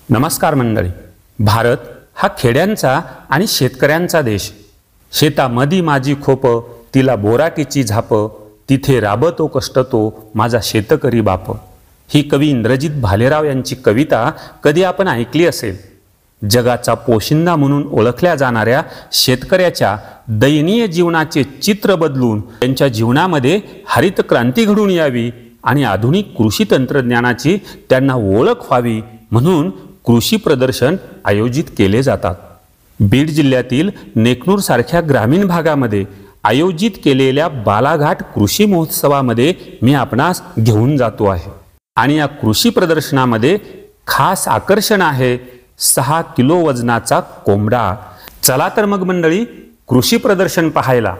नमस्कार मंडळी. भारत हा खेड्यांचा आणि शेतकऱ्यांचा देश. शेतामधी माझी खोप, तिला बोराटीची झाप, तिथे राबतो कष्टतो माझा शेतकरी बाप. ही कवी इंद्रजित भालेराव यांची कविता कधी आपण ऐकली असेल. जगाचा पोशिंदा म्हणून ओळखल्या जाणाऱ्या शेतकऱ्याच्या दयनीय जीवनाचे चित्र बदलून त्यांच्या जीवनामध्ये हरित क्रांती घडून यावी आणि आधुनिक कृषी तंत्रज्ञानाची त्यांना ओळख व्हावी म्हणून कृषी प्रदर्शन आयोजित केले जातात. बीड जिल्ह्यातील नेकनूर सारख्या ग्रामीण भागामध्ये आयोजित केलेल्या बालाघाट कृषी महोत्सवामध्ये मी आपणास घेऊन जातो आहे. आणि या कृषी प्रदर्शनामध्ये खास आकर्षण आहे 6 किलो वजनाचा कोंबडा. चला तर मग मंडळी कृषी प्रदर्शन पाहायला.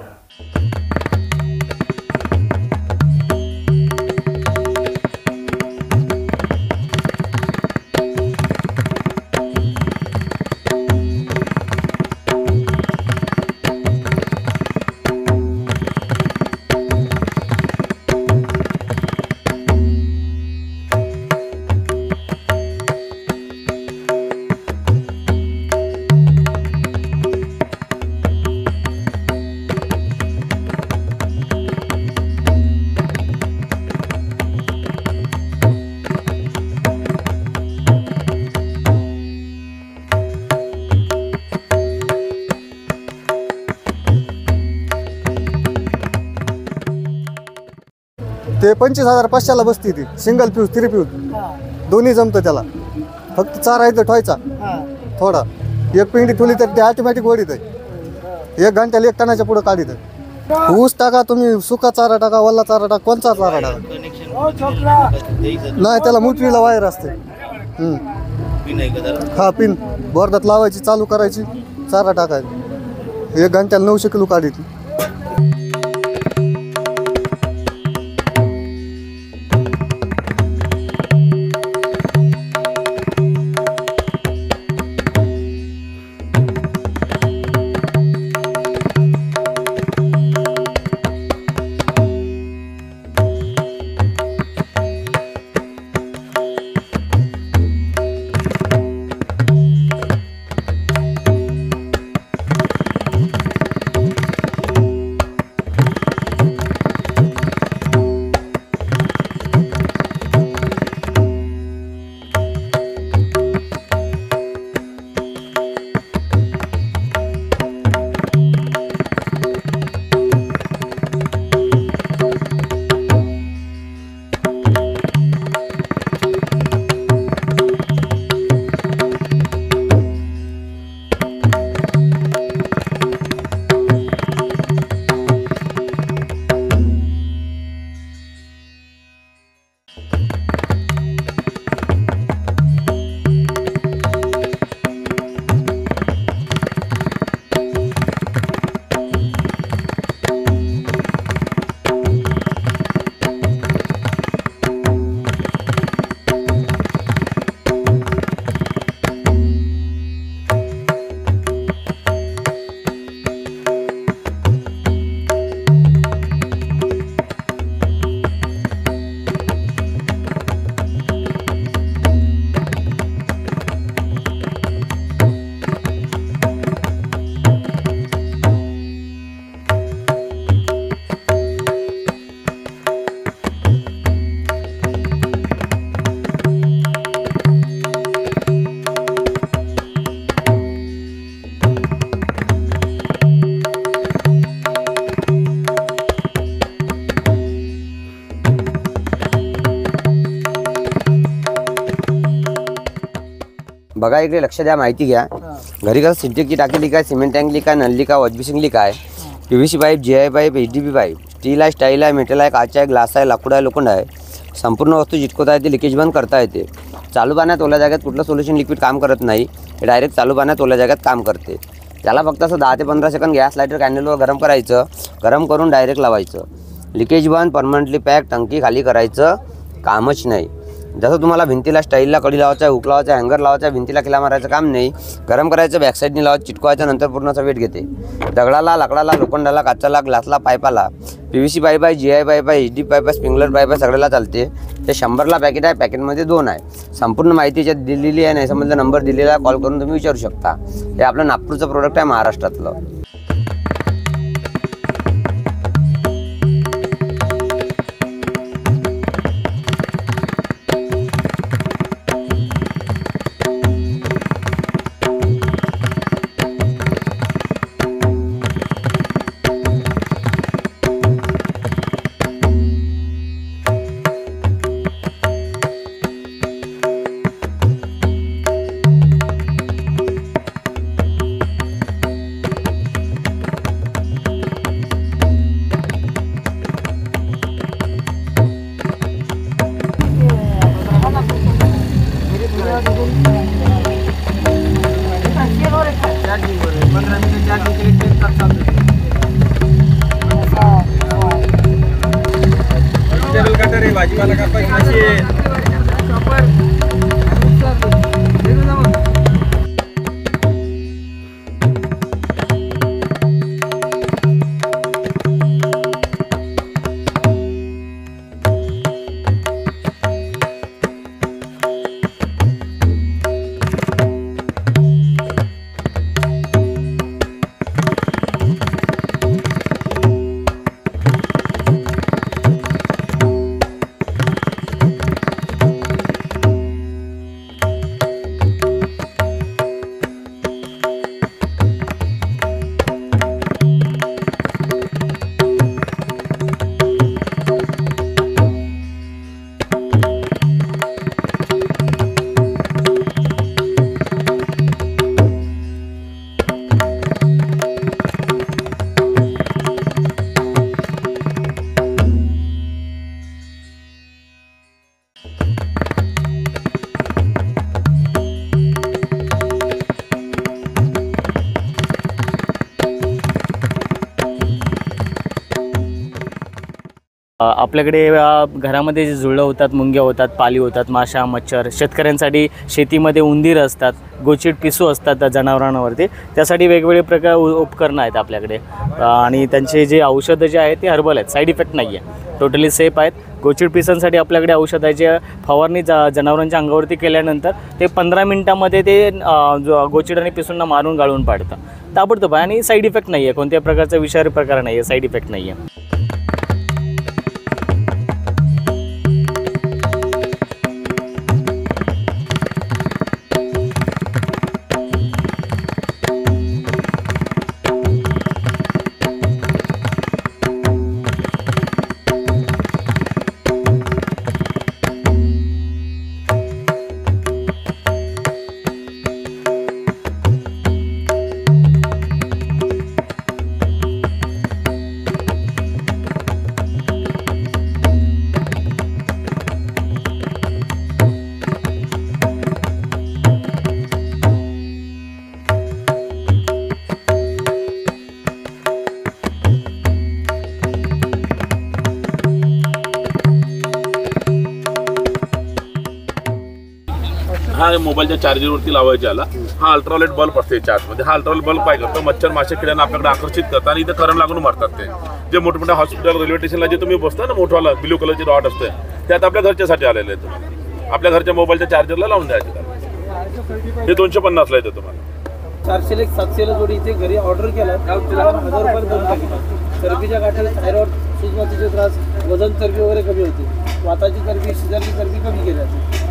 ते 25,500ला बसती ती. सिंगल फ्यूज, 3 फ्यूज दोन्ही जमतं त्याला. फक्त चारा इथं ठेवायचा थोडा. एक पिंडी ठेवली तर ते ऑटोमॅटिक वडीत आहे. 1 घंट्याला 1 टनाच्या पुढं काढीत आहे. ऊस टाका तुम्ही, सुका चारा टाका, वल्ला चारा टाका, कोणचा चारा टाका. नाही त्याला मुठीला वायर असते. हा पिन बोर्डात लावायची, चालू करायची, चारा टाकायची. 1 घंट्याला 900 किलो काढीत. बघा इकडे लक्ष द्या, माहिती घ्या. घरी कसं सिंटेक्सची टाकी लिक आहे, सिमेंट टँक लिक आहे, नल लिक आहे, वॉशबेसिन लिक आहे, PVC pipe, GI pipe, HDPE pipe, steel आहे, स्टाईल आहे, मेटल आहे, काच आहे, ग्लास आहे, लाकूड आहे, लोखंड आहे. संपूर्ण वस्तू जिटकवता येते, लिकेज बंद करता येते. चालू पाण्यात ओल्या जागेत कुठलं सोल्युशन लिक्विड काम करत नाही. हे डायरेक्ट चालू पाण्यात ओल्या जागेत काम करते. त्याला फक्त असं 10 ते 15 सेकंद गॅस लायटर कॅन्डलवर गरम करायचं. गरम करून डायरेक्ट लावायचं. लिकेज बंद, परमनंटली पॅक, टंकी खाली करायचं कामच नाही. जसं तुम्हाला भिंतीला स्टाईलला कडी लावायचा आहे, हुक लावायचा, हँगर लावायचा, भिंतीला खिला मारायचं काम नाही. गरम करायचं, बॅकसाईडने लावायचं, चिटकवायचं, नंतर पूर्णचा वेट घेते. दगडाला, लाकडाला, लोखंडाला, काचाला, ग्लासला, पाईपाला, PVC पाईप आहे, GI पाईप आहे, HD पाईप आहे, स्प्रिंगलर पाईप आहे, सगळ्याला चालते. ते 100ला पॅकेट आहे, पॅकेटमध्ये 2 आहे. संपूर्ण माहिती याच्यात दिलेली आहे. नाही समजलं नंबर दिलेला आहे, कॉल करून तुम्ही विचारू शकता. हे आपलं नागपूरचं प्रोडक्ट आहे, महाराष्ट्रातलं. भाजीपाला कापायची मशीन. आपल्याकडे घरामध्ये जे जुळं होतात, मुंग्या होतात, पाली होतात, माशा, मच्छर, शेतकऱ्यांसाठी शेतीमध्ये उंदीर असतात, गोचिड पिसू असतात जनावरांवरती, त्यासाठी वेगवेगळे प्रकार उपकरणं आहेत आपल्याकडे. आणि त्यांचे जे औषधं जे आहेत ते हर्बल आहेत, साईड इफेक्ट नाही आहे, टोटली सेफ आहेत. गोचिड पिसांसाठी आपल्याकडे औषधाची फवारणी जनावरांच्या अंगावरती केल्यानंतर ते 15 मिनिटांमध्ये ते गोचिड आणि पिसूंना मारून गाळून पाडतं, ताबडतोब आहे. आणि साईड इफेक्ट नाही आहे, कोणत्याही प्रकारचा विषारी प्रकार नाही आहे, साईड इफेक्ट नाही आहे. हा मोबाईलच्या चार्जरवरती लावायचा आला. हा अल्ट्रालाइट बल्ब असते चार्जमध्ये. हा अल्ट्रालाइट बल्ब काय करतो, मच्छर माशा किड्यांना आपल्याकडे आकर्षित करतात आणि इथं करंट लागून मारतात. ते जे मोठमोठ्या हॉस्पिटल, रेल्वे स्टेशनला जे तुम्ही बसता ना, मोठवाला ब्ल्यू कलरची डॉट असते, त्यात आपल्या घरच्यासाठी आलेलं आहे. तुम्हाला आपल्या घरच्या मोबाईलच्या चार्जरला लावून द्यायचे. हे 250ला येतं तुम्हाला. 400 700 जोडी इथे घरी ऑर्डर केला, 1000 रुपये देऊन टाकली. चरबीच्या गाठी, थायरॉइड, सुजमातीचे त्रास, वजन चरबी वगैरे कमी होते. वाताची चरबी, शिजरची चरबी कमी केली जाते.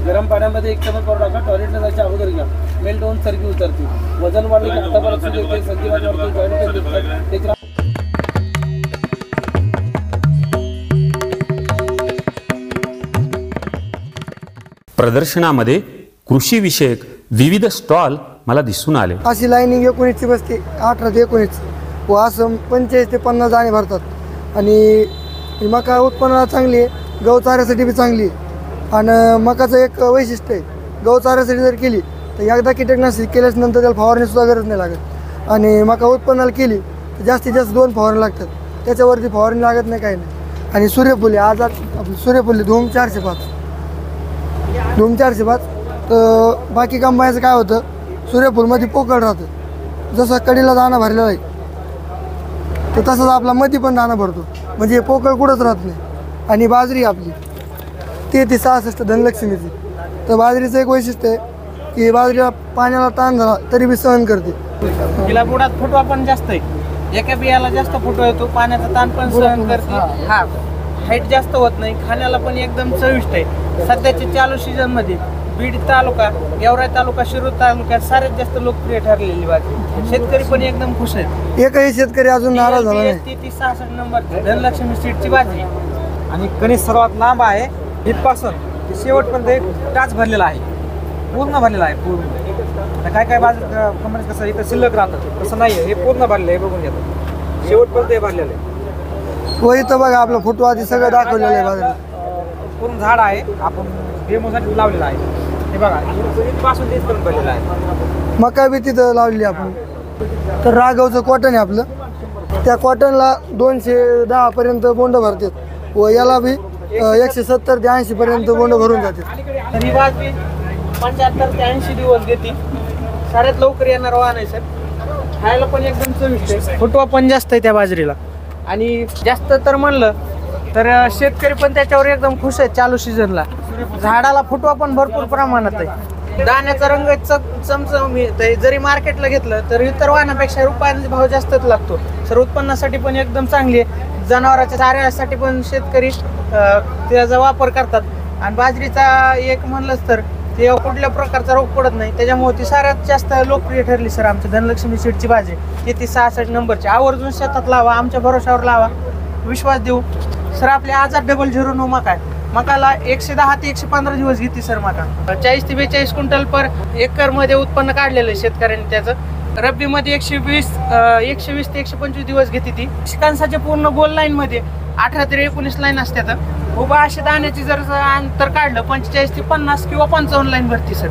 गरम पाण्यामध्ये 1 चमच पावडर टाका, टॉयलेटला जायच्या अगोदर घ्या, मेल्ट होऊन चरबी उतरते. वजन वाढले की हातापाला सूज येते, संधिवात वाढते, जॉईंट पेन दुखतात. प्रदर्शनामध्ये कृषीविषयक विविध स्टॉल मला दिसून आले. अशी लाईनिंग 19ची बसते, 18 ते 19 व असं 45 ते 50 दाणे भरतात. आणि मका उत्पन्नाला चांगली आहे, गहू चाऱ्यासाठी बी चांगली आहे. आणि मकाचं एक वैशिष्ट्य आहे, गहू चाऱ्यासाठी जर केली तर एकदा कीटकनाशक केल्याच नंतर त्याला फवारणीसुद्धा गरज नाही लागत. आणि मका उत्पन्नाला केली तर जास्तीत जास्त 2 फवारणी लागतात, त्याच्यावरती फवारणी लागत नाही, काही नाही. आणि सूर्यफुली आज सूर्यफुली धूम 405 धूम 405. तर बाकी कंबाईचं काय होतं, सूर्यफूलमध्ये पोकळ राहतं. जसं कडीला दाणा भरलेला आहे तर तसंच आपला मध्ये पण दाणा भरतो, म्हणजे पोकळ कुठंच राहत नाही. आणि बाजरी आपली 3366 धनलक्ष्मीची. तर बाजरीचं एक वैशिष्ट्य आहे की बाजरीला पाण्याला ताण झाला तरी बी सहन करते. तिला बुडात फुटवा पण जास्त आहे, एका बियाला जास्त फुटवा येतो, पाण्याचा ताण पण सहन करते. हा, हाईट जास्त होत नाही, खाण्याला पण एकदम चविष्ट आहे. सध्याच्या चालू सीझन मध्ये बीड तालुका, गेवराई तालुका, शिरूर तालुक्यात सर्वात जास्त लोकप्रिय ठरलेली बाजरी. शेतकरी पण एकदम खुश आहेत. एकही शेतकरी अजून नाराज झाला नाही. 3366 नंबर धनलक्ष्मी सीडची बाजरी. आणि कणीस सर्वात लांब आहे, इथपासून ते शेवटपर्यंत एक टाच भरलेला आहे, पूर्ण भरलेला आहे पूर्ण. आता काय बाजरी कंपनी कसं इथं शिल्लक राहतं तसं नाही आहे, हे पूर्ण भरलेलं आहे. बघून घेतो शेवटपर्यंत हे भरलेलं आहे. व इथं बघा आपलं फुटवा आधी सगळं दाखवलेलं आहे बाजरीला. पूर्ण झाड आहे, आपण डेमोसाठी लावलेलं आहे. हे बघा इथपासून तिथपर्यंत भरलेलं आहे. मका बी तिथं लावलेली आपण. तर राघवचं कॉटन आहे आपलं, त्या कॉटनला 210 पर्यंत बोंड भरतात व याला बी 170 ते 80 पर्यंत बोंड भरून जातात. तर ही बाजरी 75 ते 80 दिवस घेते. साऱ्यात लवकर येणार वाहन आहे सर. खायला पण एकदम चविष्ट आहे, फुटवा पण जास्त आहे त्या बाजरीला. आणि जास्त तर म्हणलं तर शेतकरी पण त्याच्यावर एकदम खुश आहे. चालू सीझनला झाडाला फुटवा पण भरपूर प्रमाणात आहे. दाण्याचा रंग चमचमीत आहे. जरी मार्केटला घेतलं तर इतर वाहनापेक्षा रुपयाचा भाव जास्तच लागतो. सर उत्पन्नासाठी पण एकदम चांगली आहे. जनावरांच्या चाऱ्यासाठी पण शेतकरी त्याचा वापर करतात. आणि बाजरीचा एक म्हणलंच तर ते कुठल्या प्रकारचा रोग पडत नाही, त्याच्यामुळे ती साऱ्यात जास्त लोकप्रिय ठरली सर आमच्या धनलक्ष्मी सीडची बाजरी. 3366 नंबरची. आवर्जून शेतात लावा, आमच्या भरोशावर लावा, विश्वास देऊ सर. आपले 8009 मका आहे. मकाला 110 ते 115 दिवस घेते सर मका. 40 ते 42 क्विंटल पर एकर मध्ये उत्पन्न काढलेलं आहे शेतकऱ्यांनी त्याचं. रब्बीमध्ये 120 ते 125 दिवस घेते ती. शिकांसाच्या पूर्ण गोल लाईन मध्ये 18 ते 19 लाईन असतात. उभा अशी दाण्याची जर अंतर काढलं 45 ते 50 किंवा 55 लाईन भरती सर.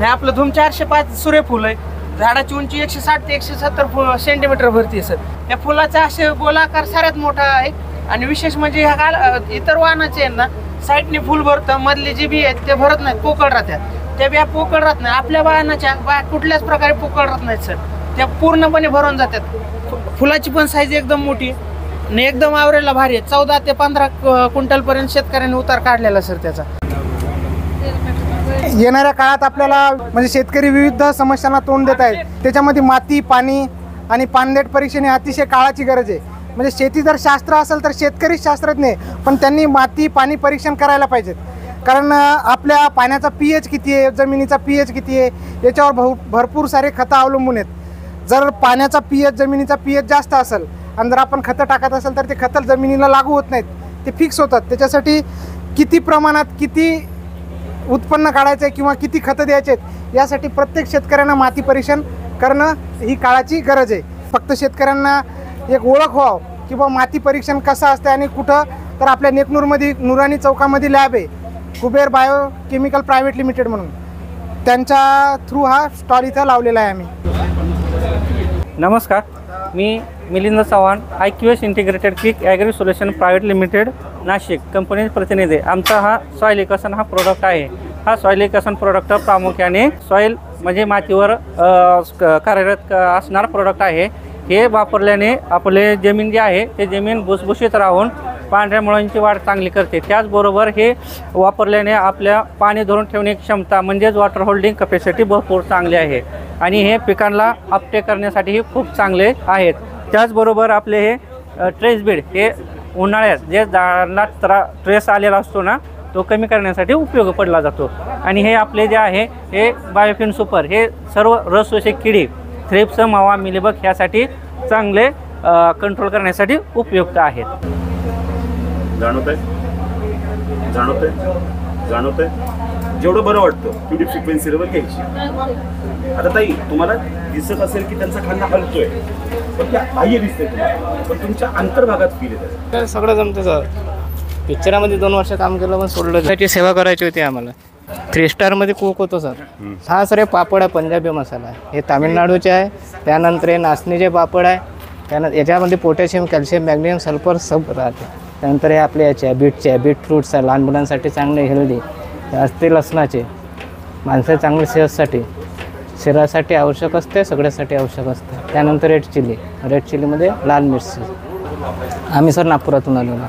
हे आपलं धूम 405 सूर्यफूल आहे. झाडाची उंची 160 ते 170 सेंटीमीटर भरती सर. या फुलाचा असे गोलाकार सर्वात मोठा आहे. आणि विशेष म्हणजे ह्या इतर वाहनाचे आहेत ना, साईडने फुल भरतं, मधले जे बी आहेत ते भरत नाहीत, पोकळ राहतात. त्या बिया पोकळ राहत नाही. आपल्या वाहनाच्या बाया कुठल्याच प्रकारे पोकळ राहत नाहीत सर, त्या पूर्णपणे भरून जातात. फुलाची पण साईज एकदम मोठी आणि एकदम आवरेला भारी आहे. 14 ते 15 क्विंटल पर्यंत शेतकऱ्यांनी उतार काढलेला सर त्याचा. येणाऱ्या काळात आपल्याला म्हणजे शेतकरी विविध समस्यांना तोंड देत आहेत. त्याच्यामध्ये माती, पाणी आणि पाणदेट परीक्षण ही अतिशय काळाची गरज आहे. म्हणजे शेती जर शास्त्र असेल तर शेतकरी शास्त्रज्ञ आहे, पण त्यांनी माती पाणी परीक्षण करायला पाहिजेत. कारण आपल्या पाण्याचा pH किती आहे, जमिनीचा pH किती आहे याच्यावर भरपूर सारे खतं अवलंबून आहेत. जर पाण्याचा pH, जमिनीचा pH जास्त असेल आणि जर आपण खतं टाकत असेल तर ते खतं जमिनीला लागू होत नाहीत, ते फिक्स होतात. त्याच्यासाठी किती प्रमाणात किती उत्पन्न काढायचं आहे किंवा किती खतं द्यायचे आहेत यासाठी प्रत्येक शेतकऱ्यांना माती परीक्षण करणं ही काळाची गरज आहे. फक्त शेतकऱ्यांना एक ओळख व्हावं की बा माती परीक्षण कसं असतं आणि कुठं, तर आपल्या नेकनूरमध्ये नुरानी चौकामध्ये लॅब आहे, Kuber bio chemical private limited म्हणून, त्यांच्या थ्रू हा स्टॉल इथं लावलेला आहे आम्ही. नमस्कार, मी Milind Chavan, IQS integrated quick agri solution private limited Nashik कंपनीचे प्रतिनिधी. आमचा हा सॉईल इकसन हा प्रोडक्ट आहे. हा सॉईल इकसन प्रोडक्ट प्रामुख्याने सॉईल म्हणजे मातीवर कार्यरत असणारा प्रोडक्ट आहे. हे वापरल्याने आपले जमीन जे आहे ते जमीन भुसभुशीत राहून पांढऱ्या मुळांची वाढ चांगली करते. त्याचबरोबर हे वापरल्याने आपल्या पाणी धरून ठेवण्याची क्षमता म्हणजेच वॉटर होल्डिंग कपॅसिटी भरपूर चांगली आहे आणि हे पिकांना अपटेक करण्यासाठीही खूप चांगले आहेत. त्याचबरोबर आपले हे ट्रेस बीड हे उन्हाळ्यात जे झाडांना ट्रेस आलेला असतो ना, तो कमी करण्यासाठी उपयोग पडला जातो. आणि हे आपले जे आहे हे बायोफिन सुपर हे सर्व रसशोषक किडी, थ्रिप्स, मावा, मिलीबग ह्यासाठी चांगले कंट्रोल करण्यासाठी उपयुक्त आहेत. जाणवतंय जेवढं बरं वाटतं तेवढी फ्रिक्वेन्सी लेवल घ्यायची. आता ताई तुम्हाला दिसत असेल की त्यांचा खांदा हलतोय, पण त्या बाह्य दिसतंय तुम्हाला, पण तुमच्या अंतर्भागात फील येतं. सगळं जमतं सर. पिक्चरामध्ये 2 वर्ष काम केलं पण सोडलं. त्याची सेवा करायची होती आम्हाला. 3 स्टारमध्ये कुक होतो सर. हा सर हे पापड आहे, पंजाबी मसाला आहे, हे तामिळनाडूचे आहे. त्यानंतर हे नाचणीचे पापड आहे. त्यानंतर याच्यामध्ये पोटॅशियम, कॅल्शियम, मॅग्नेशियम, सल्फर सब राहते. त्यानंतर हे आपले याचे आहे बीटचे आहे, बीटफ्रूट्स आहे, लहान मुलांसाठी चांगले हेल्दी. असते लसणाचे. माणसं चांगल्या सेहतसाठी शरीरासाठी आवश्यक असते, सगळ्यासाठी आवश्यक असते. त्यानंतर रेड चिलीमध्ये लाल मिरची. आम्ही सर नागपुरातून आलेलो.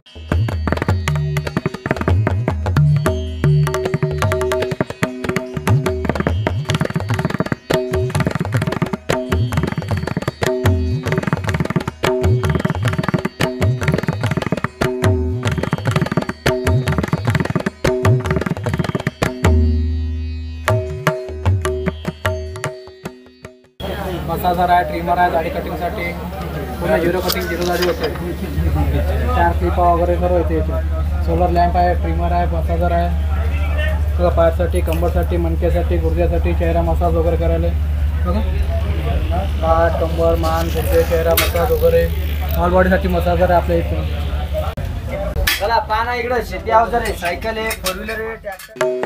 मसाजर आहे, ट्रिमर आहे दाढी कटिंगसाठी. पूर्ण झिरो कटिंग झिरो दाढी होते. 4 क्लिपा वगैरे सर्व येते. सोलर लॅम्प आहे, ट्रिमर आहे, मसाजर आहे. सगळं पायासाठी, कंबरसाठी, मणक्यासाठी, गुडघ्यासाठी, चेहरा मसाज वगैरे करायला. बघा पाठ, कंबर, मान, गुडघे, चेहरा मसाज वगैरे ऑल बॉडीसाठी मसाजर आहे आपल्या इथे. चला पाना इकडं शेती अवजार आहे, सायकल आहे, 4 व्हीलर आहे, ट्रॅक्टर.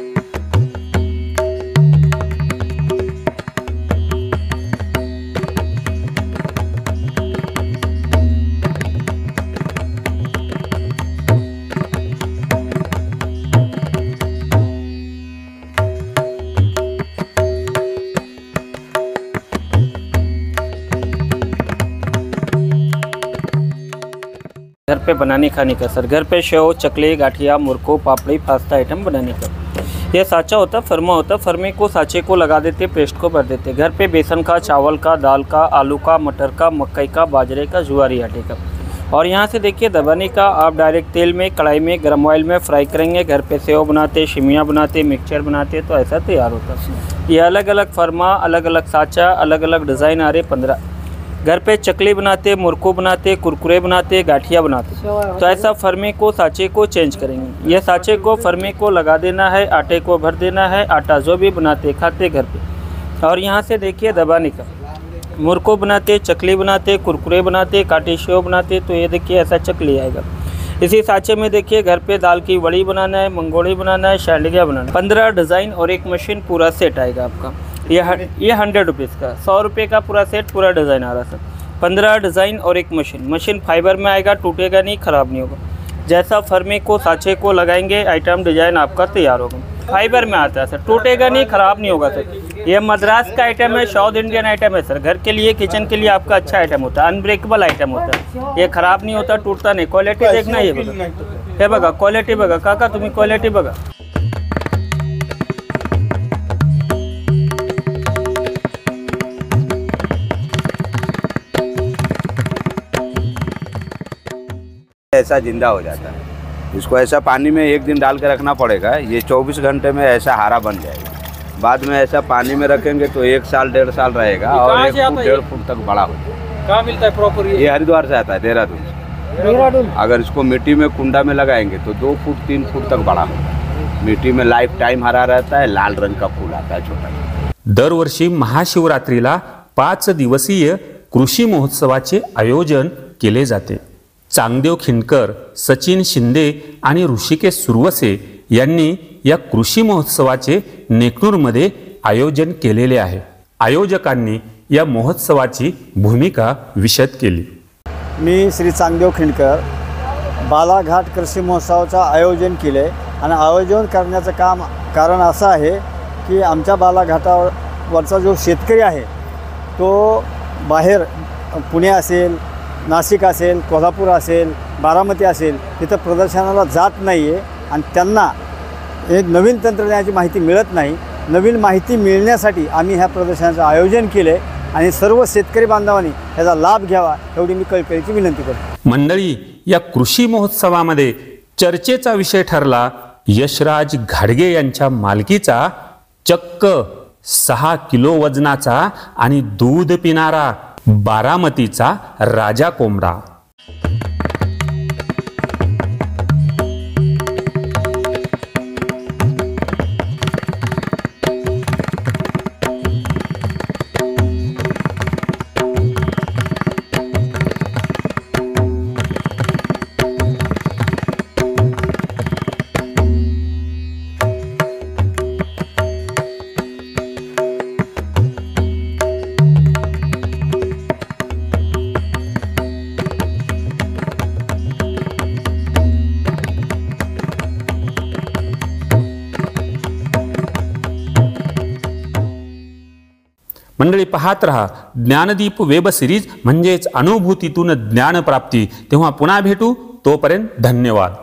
घर पे बनाने खाने का सर, घर पे शेव, चकली, गाठिया, मुरको, पापड़ी, पास्ता आइटम बनाने का. ये साचा होता, फर्मा होता. फर्मे को साचे को लगा देते, पेस्ट को भर देते. घर पे बेसन का, चावल का, दाल का, आलू का, मटर का, मकई का, बाजरे का, ज्वारी आटे का. और यहाँ से देखिए दबाने का, आप डायरेक्ट तेल में, कढ़ाई में, गर्म ऑयल में फ्राई करेंगे. घर पे सेव बनाते, शिमिया बनाते, मिक्सचर बनाते, तो ऐसा तैयार होता. ये अलग अलग फर्मा, अलग अलग साचा, अलग अलग डिज़ाइन आ रहे 15. घर पे चकली बनाते, मुरको बनाते, कुरकुरे बनाते, गाठिया बनाते. तो ऐसा फर्मे को, साचे को चेंज करेंगे. ये साचे को, फर्मे को लगा देना है, आटे को भर देना है. आटा जो भी बनाते खाते घर पे. और यहाँ से देखिए दबाने का, मुरको बनाते, चकली बनाते, कुरकुरे बनाते, काटे शेव बनाते. तो ये देखिए ऐसा चकली आएगा. इसी साचे में देखिए घर पे दाल की वड़ी बनाना है, मंगोड़ी बनाना है, शैंडगिया बनाना है. 15 डिज़ाइन और एक मशीन पूरा सेट आएगा आपका. ये 100 रुपीज़ का, 100 रुपये का पूरा सेट, पूरा डिज़ाइन आ रहा सर. 15 डिज़ाइन और एक मशीन फाइबर में आएगा, टूटेगा नहीं, ख़राब नहीं होगा. जैसा फर्मे को, साचे को लगाएंगे, आइटम डिज़ाइन आपका तैयार होगा. फाइबर में आता है सर, टूटेगा नहीं, ख़राब नहीं होगा सर. ये मद्रास का आइटम है, साउथ इंडियन आइटम है सर. घर के लिए, किचन के लिए आपका अच्छा आइटम होता है, अनब्रेकेबल आइटम होता है. ये ख़राब नहीं होता, टूटता नहीं. क्वालिटी देखना, ये बघा, हे बघा क्वालिटी बघा. काका तुम्ही क्वालिटी बघा. ऐसा जिंदा हो जाता है. इसको ऐसा पानी में 1 दिन डाल के रखना पड़ेगा. ये 24 घंटे में ऐसा हरा बन जाएगा. बाद में ऐसा पानी में रखेंगे तो 1 साल 1.5 साल रहेगा और 1 फुट 1.5 फुट तक बड़ा हो जाएगा. कहाँ मिलता है प्रॉपर? ये हरिद्वार से आता है, देहरादून. अगर इसको मिट्टी में कुंडा में लगाएंगे तो 2 फुट 3 फुट तक बड़ा होगा. मिट्टी में लाइफ टाइम हरा रहता है. लाल रंग का फूल आता है छोटा. दरवर्षी महाशिवरात्रीला 5 दिवसीय कृषी महोत्सवाचे आयोजन केले जाते. चांगदेव खिंडकर, सचिन शिंदे आणि ऋषिकेश सुरवसे यांनी या कृषी महोत्सवाचे नेकनूरमध्ये आयोजन केलेले आहे. आयोजकांनी या महोत्सवाची भूमिका विशद केली. मी श्री चांगदेव खिंडकर बालाघाट कृषी महोत्सवाचं आयोजन केले आणि आयोजन करण्याचं कारण असं आहे की आमच्या बालाघाटावरचा जो शेतकरी आहे तो बाहेर पुणे असेल, नाशिक असेल, कोल्हापूर असेल, बारामती असेल तिथं प्रदर्शनाला जात नाही आहे आणि त्यांना एक नवीन तंत्रज्ञानाची माहिती मिळत नाही. नवीन माहिती मिळण्यासाठी आम्ही ह्या प्रदर्शनाचं आयोजन केले आणि सर्व शेतकरी बांधवांनी याचा लाभ घ्यावा एवढी मी कळकळीची विनंती करतो. मंडळी, या कृषी महोत्सवामध्ये चर्चेचा विषय ठरला यशराज घाडगे यांच्या मालकीचा चक्क 6 किलो वजनाचा आणि दूध पिणारा बारामतीचा राजा कोंबडा. मंडळी, पाहत रहा ज्ञानदीप वेब सिरीज, म्हणजेच अनुभूतीतून ज्ञानप्राप्ती. तेव्हा पुन्हा भेटू, तोपर्यंत धन्यवाद.